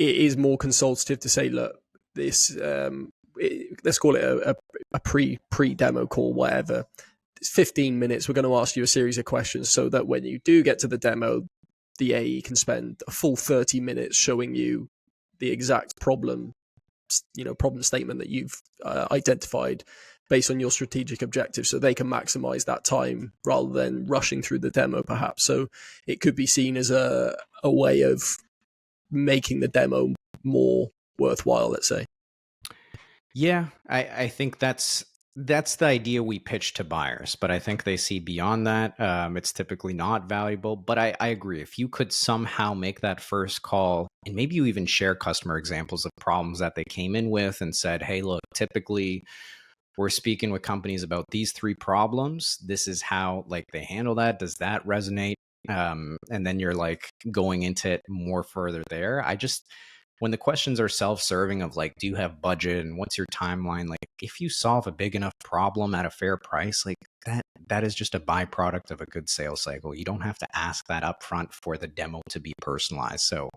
it is more consultative to say, look, this let's call it a pre-demo call, whatever. It's 15 minutes. We're going to ask you a series of questions so that when you do get to the demo, the AE can spend a full 30 minutes showing you the exact problem statement that you've identified based on your strategic objective, so they can maximize that time rather than rushing through the demo, perhaps. So it could be seen as a way of making the demo more worthwhile, let's say. Yeah, I think that's the idea we pitch to buyers, but I think they see beyond that. It's typically not valuable, but I agree. If you could somehow make that first call, and maybe you even share customer examples of problems that they came in with and said, hey, look, typically we're speaking with companies about these 3 problems. This is how like they handle that. Does that resonate? And then you're like going into it more further there. When the questions are self-serving of like, do you have budget and what's your timeline? Like if you solve a big enough problem at a fair price, like that is just a byproduct of a good sales cycle. You don't have to ask that up front for the demo to be personalized. So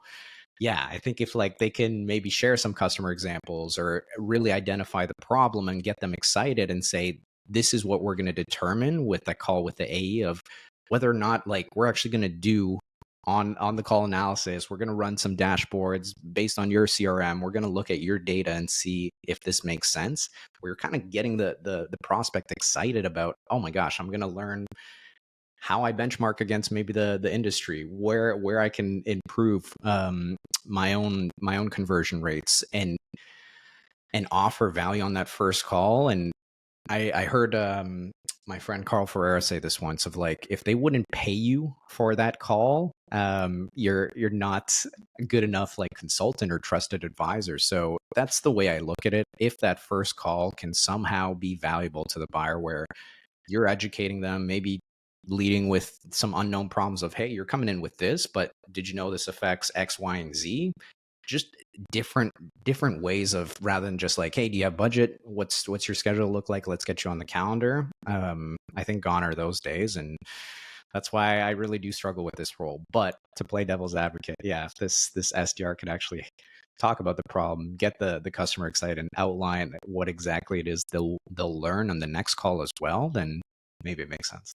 yeah, I think if like they can maybe share some customer examples or really identify the problem and get them excited and say, this is what we're going to determine with that call with the AE of whether or not like we're actually going to do on the call analysis. We're going to run some dashboards based on your CRM. We're going to look at your data and see if this makes sense. We're kind of getting the prospect excited about, oh my gosh, I'm going to learn how I benchmark against maybe the industry, where I can improve my own conversion rates and offer value on that first call. And I heard my friend Carl Ferreira say this once of like, if they wouldn't pay you for that call, you're not good enough like consultant or trusted advisor. So that's the way I look at it. If that first call can somehow be valuable to the buyer, where you're educating them, maybe leading with some unknown problems of, hey, you're coming in with this, but did you know this affects X, Y, and Z? Just different ways of, rather than just like, hey, do you have budget? What's your schedule look like? Let's get you on the calendar. I think gone are those days. And that's why I really do struggle with this role. But to play devil's advocate, yeah, if this SDR could actually talk about the problem, get the customer excited and outline what exactly it is they'll learn on the next call as well, then maybe it makes sense.